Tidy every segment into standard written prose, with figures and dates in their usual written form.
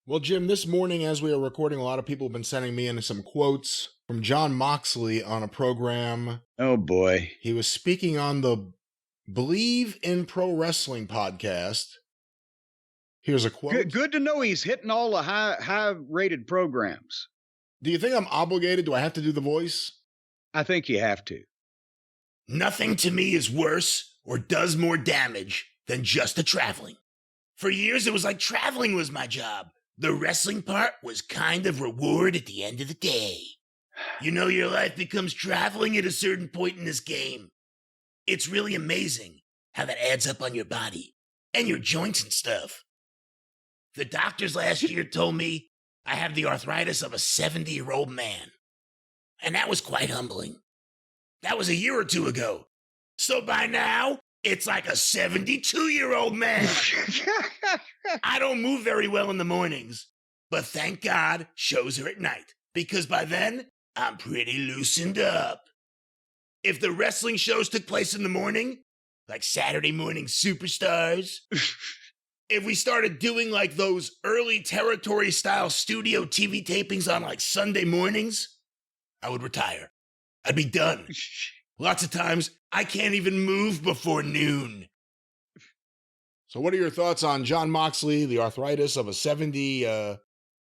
Well, Jim, this morning as we are recording, a lot of people have been sending me in some quotes from Jon Moxley on a program. Oh, boy. He was speaking on the Believe in Pro Wrestling podcast. Here's a quote. Good to know he's hitting all the high-rated programs. Do you think I'm obligated? Do I have to do the voice? I think you have to. Nothing to me is worse or does more damage than just the traveling. For years, it was like traveling was my job. The wrestling part was kind of reward at the end of the day. You know, your life becomes traveling at a certain point in this game. It's really amazing how that adds up on your body and your joints and stuff. The doctors last year told me I have the arthritis of a 70-year-old man. And that was quite humbling. That was a year or two ago. So by now, it's like a 72-year-old man. I don't move very well in the mornings, but thank God shows are at night, because by then, I'm pretty loosened up. If the wrestling shows took place in the morning, like Saturday morning superstars, if we started doing like those early territory-style studio TV tapings on like Sunday mornings, I would retire. I'd be done. Lots of times, I can't even move before noon. So what are your thoughts on Jon Moxley, the arthritis of a 70,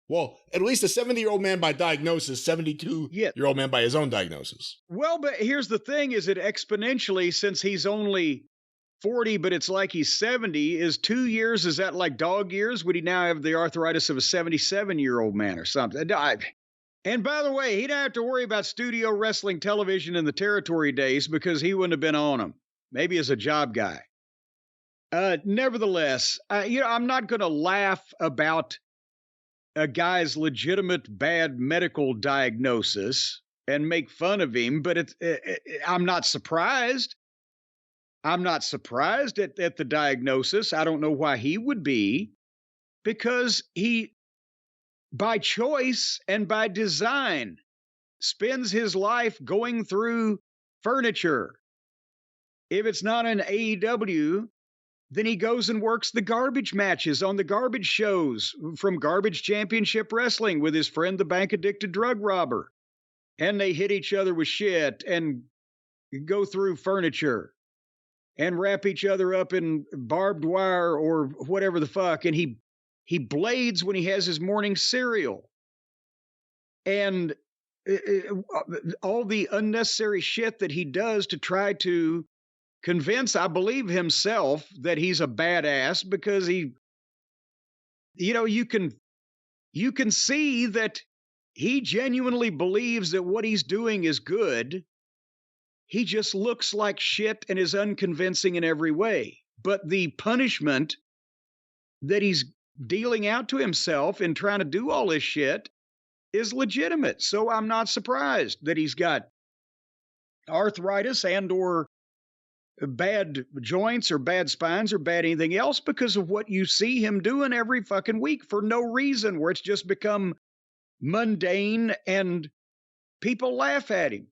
well, at least a 70-year-old man by diagnosis, 72-year-old man by his own diagnosis? Well, but here's the thing, is it exponentially, since he's only 40, but it's like he's 70, is 2 years, is that like dog years? Would he now have the arthritis of a 77-year-old man or something? And by the way, he didn't have to worry about studio wrestling television in the territory days because he wouldn't have been on them. Maybe as a job guy. Nevertheless, I'm not going to laugh about a guy's legitimate bad medical diagnosis and make fun of him, but I'm not surprised. I'm not surprised at the diagnosis. I don't know why he would be, because he, by choice and by design, spends his life going through furniture. If it's not an AEW, then he goes and works the garbage matches on the garbage shows from Garbage Championship Wrestling with his friend, the bank-addicted drug robber. And they hit each other with shit and go through furniture and wrap each other up in barbed wire or whatever the fuck. And he blades when he has his morning cereal. And all the unnecessary shit that he does to try to convince, I believe, himself that he's a badass, because he, you can see that he genuinely believes that what he's doing is good. He just looks like shit and is unconvincing in every way. But the punishment that he's dealing out to himself in trying to do all this shit is legitimate. So I'm not surprised that he's got arthritis and or bad joints or bad spines or bad anything else because of what you see him doing every fucking week for no reason, where it's just become mundane and people laugh at him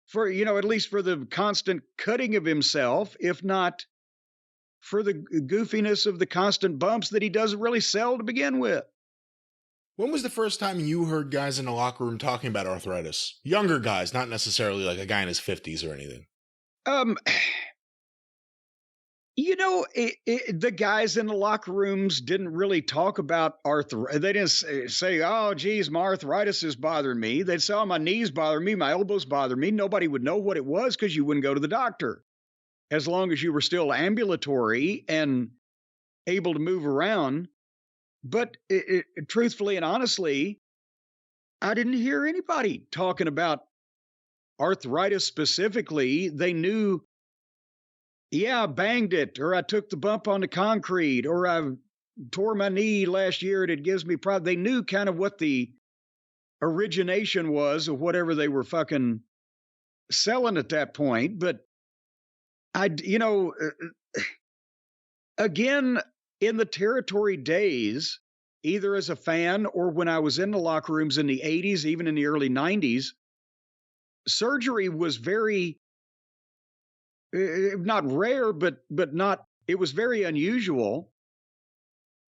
for, at least for the constant cutting of himself, if not for the goofiness of the constant bumps that he doesn't really sell to begin with. When was the first time you heard guys in the locker room talking about arthritis? Younger guys, not necessarily like a guy in his 50s or anything. The guys in the locker rooms didn't really talk about arthritis. They didn't say, oh, geez, my arthritis is bothering me. They'd say, oh, my knees bother me, my elbows bother me. Nobody would know what it was because you wouldn't go to the doctor. As long as you were still ambulatory and able to move around. But truthfully and honestly, I didn't hear anybody talking about arthritis specifically. They knew, yeah, I banged it, or I took the bump on the concrete, or I tore my knee last year and it gives me problems. They knew kind of what the origination was of whatever they were fucking selling at that point. But again, in the territory days, either as a fan or when I was in the locker rooms in the 80s, even in the early 90s, surgery was very, not rare, but not, it was very unusual.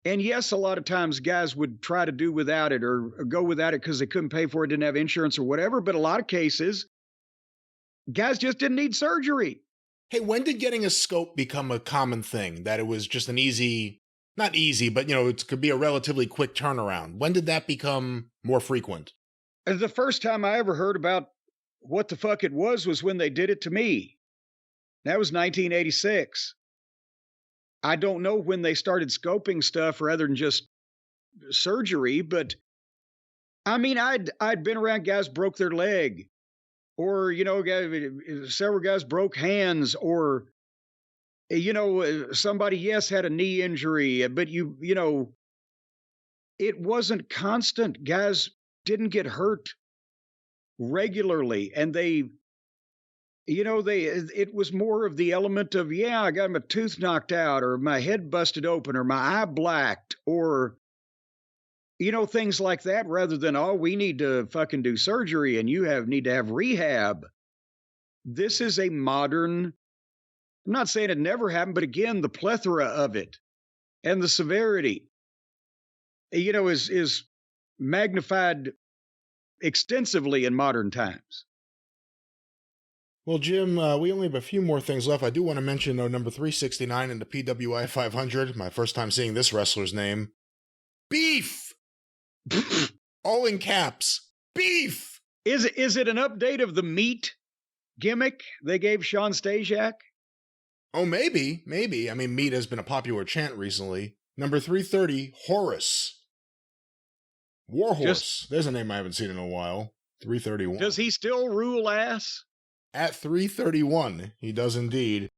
And yes, a lot of times guys would try to do without it or go without it because they couldn't pay for it, didn't have insurance or whatever. But a lot of cases, guys just didn't need surgery. Hey, when did getting a scope become a common thing? That it was just an easy, not easy, but, it could be a relatively quick turnaround. When did that become more frequent? The first time I ever heard about what the fuck it was when they did it to me. That was 1986. I don't know when they started scoping stuff rather than just surgery, but I mean, I'd been around guys broke their leg, or several guys broke hands, or somebody had a knee injury, but it wasn't constant. Guys didn't get hurt regularly, and it was more of the element of, I got my tooth knocked out, or my head busted open, or my eye blacked, or, things like that, rather than, we need to fucking do surgery and need to have rehab. This is a modern, I'm not saying it never happened, but again, the plethora of it and the severity, is magnified extensively in modern times. Well, Jim, we only have a few more things left. I do want to mention, number 369 in the PWI 500, my first time seeing this wrestler's name. Beef! All in caps. Beef! Is it an update of the meat gimmick they gave Sean Stasiak? Oh, maybe. I mean, meat has been a popular chant recently. Number 330, Horus. Warhorse. There's a name I haven't seen in a while. 331. Does he still rule ass? At 331, he does indeed.